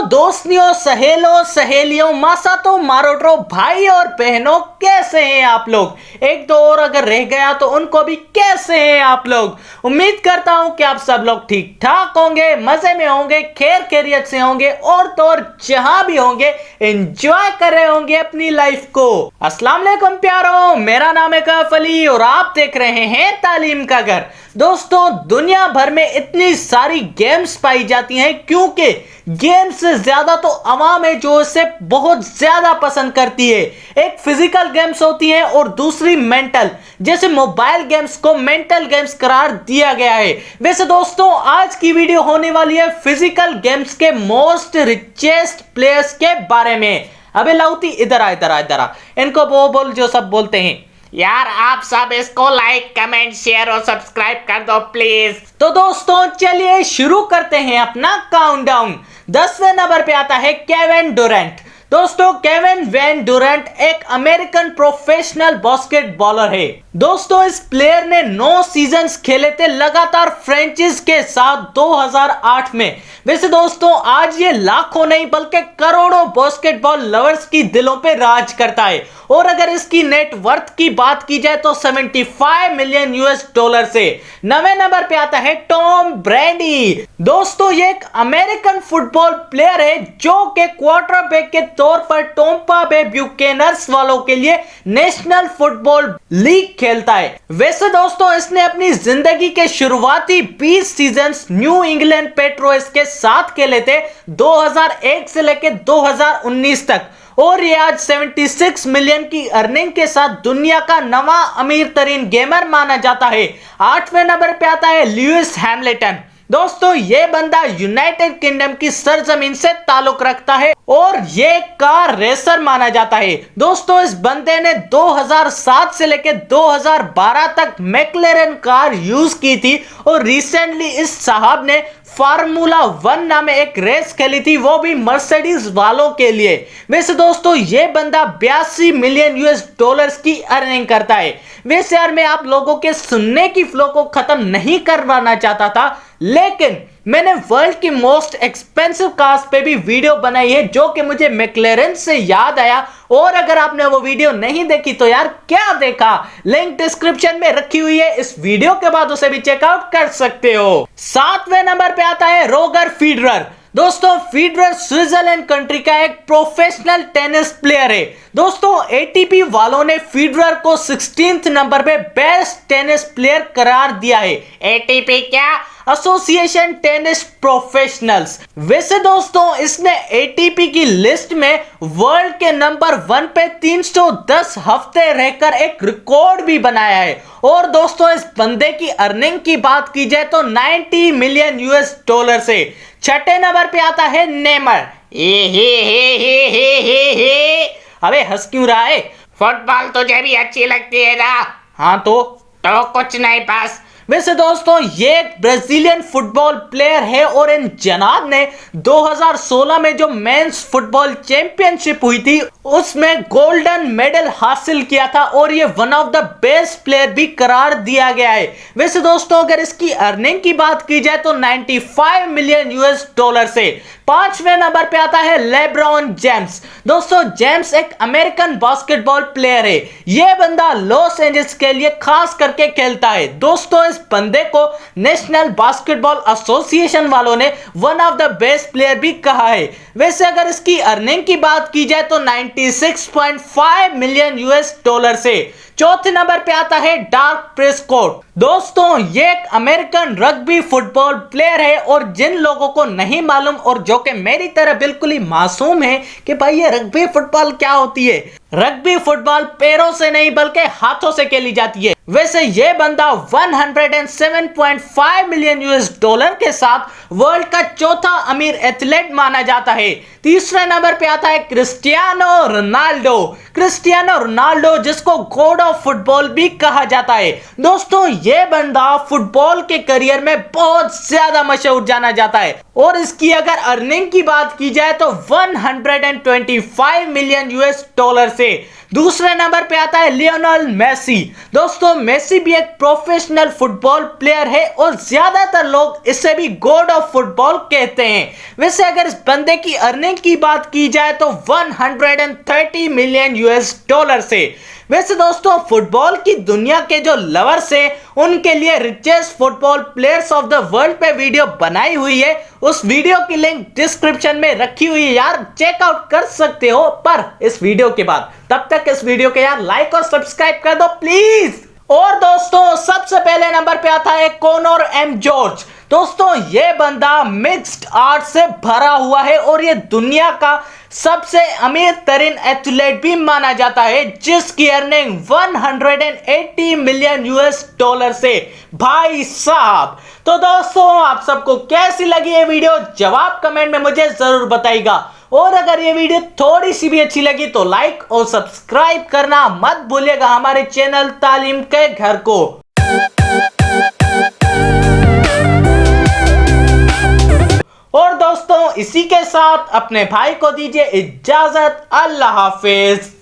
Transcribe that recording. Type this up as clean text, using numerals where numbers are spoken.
दोस्तियों, सहेलों, सहेलियों, मासातो, मारोटो, भाई और बहनों, कैसे हैं आप लोग। एक दो और अगर रह गया तो उनको भी कैसे हैं आप लोग। उम्मीद करता हूं कि आप सब लोग ठीक ठाक होंगे, मजे में होंगे, खैर खैरियत से होंगे और तो और जहां भी होंगे एंजॉय कर रहे होंगे अपनी लाइफ को। अस्सलाम वालेकुम प्यारो, मेरा नाम है कैफ अली और आप देख रहे हैं तालीम का घर। दोस्तों, दुनिया भर में इतनी सारी गेम्स पाई जाती हैं क्योंकि गेम्स से ज्यादा तो अवाम है जो इसे बहुत ज्यादा पसंद करती है। एक फिजिकल गेम्स होती हैं और दूसरी मेंटल। जैसे मोबाइल गेम्स को मेंटल गेम्स करार दिया गया है, वैसे दोस्तों आज की वीडियो होने वाली है फिजिकल गेम्स के मोस्ट रिचेस्ट प्लेयर्स के बारे में। अबे लाउती इधर आ, इनको वो बोल जो सब बोलते हैं। यार आप सब इसको लाइक, कमेंट, शेयर और सब्सक्राइब कर दो प्लीज। तो दोस्तों चलिए शुरू करते हैं अपना काउंटडाउन। 10वें नंबर पे आता है केविन डुरैंट। दोस्तों, केविन वैन डुरैंट एक अमेरिकन प्रोफेशनल बास्केटबॉलर है। दोस्तों, इस प्लेयर ने 9 सीजन्स खेले थे लगातार फ्रेंचाइज के साथ 2008 में। वैसे दोस्तों आज ये लाखों नहीं बल्कि करोड़ों बास्केटबॉल लवर्स की दिलों पे राज करता है और अगर इसकी नेट वर्थ की बात की जाए तो 75 मिलियन यूएस डॉलर से। 9वें नंबर पे आता है टॉम ब्रैडी। दोस्तों, ये एक अमेरिकन फुटबॉल प्लेयर है जो कि क्वार्टरबैक के तौर पर टोम्पा बे ब्यूकेनर्स वालों के लिए नेशनल फुटबॉल लीग खेलता है। वैसे दोस्तों इसने अपनी जिंदगी के शुरुआती 20 सीजन्स न्यू इंग्लैंड पेट्रोल्स के साथ खेले थे 2001 से लेकर 2019 तक और ये आज 76 मिलियन की अर्निंग के साथ दुनिया का नवा अमीर तरीन गेमर माना जाता है। 8वें नंबर पे आता है लुइस हैमिल्टन। दोस्तों, ये बंदा यूनाइटेड किंगडम की सरजमीन से ताल्लुक रखता है और ये कार रेसर माना जाता है। दोस्तों, इस बंदे ने 2007 से लेकर 2012 तक मैक्लेरन कार यूज की थी और रिसेंटली इस साहब ने फार्मूला 1 नाम एक रेस खेली थी, वो भी मर्सिडीज वालों के लिए। वैसे दोस्तों ये बंदा 82 मिलियन यूएस डॉलर्स की अर्निंग करता है। वैसे यार मैं आप लोगों के सुनने की फ्लो को खत्म नहीं करवाना चाहता था, लेकिन मैंने वर्ल्ड की मोस्ट एक्सपेंसिव कार्स पे भी वीडियो बनाई है जो कि मुझे मैक्लेरन से याद आया और अगर आपने वो वीडियो नहीं देखी तो यार क्या देखा, लिंक डिस्क्रिप्शन में रखी हुई है, इस वीडियो के बाद उसे भी चेकआउट कर सकते हो। 7वें नंबर पे आता है रोजर फेडरर। दोस्तों, फेडरर स्विट्जरलैंड कंट्री का एक प्रोफेशनल टेनिस प्लेयर है। दोस्तों, एटीपी वालों ने फेडरर को 16th नंबर पे बेस्ट टेनिस प्लेयर करार दिया है। एटीपी क्या? Association tennis professionals. वैसे दोस्तों इसने एटीपी की लिस्ट में वर्ल्ड के नंबर 1 पे 310 हफ्ते रहकर एक रिकॉर्ड भी बनाया है और दोस्तों इस बंदे की अर्निंग की बात की जाए तो 90 मिलियन यूएस डॉलर से। 6ठे नंबर पे आता है नेमर। अबे हंस क्यों रहा है? फुटबॉल तुझे भी अच्छी लगती है ना? हाँ तो कुछ नहीं बस। वैसे दोस्तों ये एक ब्राजीलियन फुटबॉल प्लेयर है और इन जनाब ने 2016 में जो मेंस फुटबॉल चैंपियनशिप हुई थी उसमें गोल्डन मेडल हासिल किया था और ये one of the best player भी करार दिया गया है। वैसे दोस्तों अगर इसकी अर्निंग की बात की जाए तो 95 मिलियन यूएस डॉलर से। 5वें नंबर पे आता है लेब्रॉन जेम्स। दोस्तों जेम्स एक अमेरिकन बास्केटबॉल प्लेयर है। यह बंदा लॉस एंजल्स के लिए खास करके खेलता है। दोस्तों इस बंदे को नेशनल बास्केटबॉल एसोसिएशन वालों ने one of the best player भी कहा है। वैसे अगर इसकी अर्निंग की बात की जाए तो 96.5 मिलियन यूएस डॉलर से। 4थे नंबर पे आता है डार्क प्रेस्कॉट। दोस्तों ये एक अमेरिकन रग्बी फुटबॉल प्लेयर है और जिन लोगों को नहीं मालूम और जो कि मेरी तरह बिल्कुल ही मासूम है कि भाई ये रग्बी फुटबॉल क्या होती है, रग्बी फुटबॉल पैरों से नहीं बल्कि हाथों से खेली जाती है। वैसे ये बंदा 107.5 मिलियन यूएस डॉलर के साथ वर्ल्ड का चौथा अमीर एथलीट माना जाता है। तीसरे नंबर पे आता है क्रिस्टियानो रोनाल्डो। क्रिस्टियानो रोनाल्डो जिसको गॉड ऑफ फुटबॉल भी कहा जाता है। दोस्तों ये बंदा फुटबॉल के करियर में बहुत ज्यादा मशहूर जाना जाता है और इसकी अगर अर्निंग की बात की जाए तो 125 मिलियन यूएस डॉलर से। दूसरे नंबर पे आता है लियोनेल मेसी। दोस्तों मेसी भी एक प्रोफेशनल फुटबॉल प्लेयर है और ज्यादातर लोग इसे भी गॉड ऑफ फुटबॉल कहते हैं। वैसे अगर इस बंदे की अर्निंग की बात की जाए तो 130 मिलियन यूएस डॉलर से। वैसे दोस्तों फुटबॉल की दुनिया के जो लवर्स हैं उनके लिए richest football players of the world पे वीडियो बनाई हुई है। उस वीडियो की लिंक डिस्क्रिप्शन में रखी हुई है यार, चेकआउट कर सकते हो पर इस वीडियो के बाद। तब तक इस वीडियो के यार लाइक और सब्सक्राइब कर दो प्लीज। और दोस्तों सबसे पहले नंबर पे आता है कॉनर एम जॉर्ज। दोस्तों ये बंदा मिक्स्ड आर्ट से भरा हुआ है और ये दुनिया का सबसे अमीर तरीन एथलीट भी माना जाता है जिसकी अर्निंग 180 मिलियन यूएस डॉलर से। भाई साहब तो दोस्तों आप सबको कैसी लगी ये वीडियो जवाब कमेंट में मुझे जरूर बताइएगा। और अगर ये वीडियो थोड़ी सी भी अच्छी लगी तो लाइक और सब्सक्राइब करना मत भूलिएगा हमारे चैनल तालीम के घर को। और दोस्तों इसी के साथ अपने भाई को दीजिए इजाजत। अल्लाह हाफिज।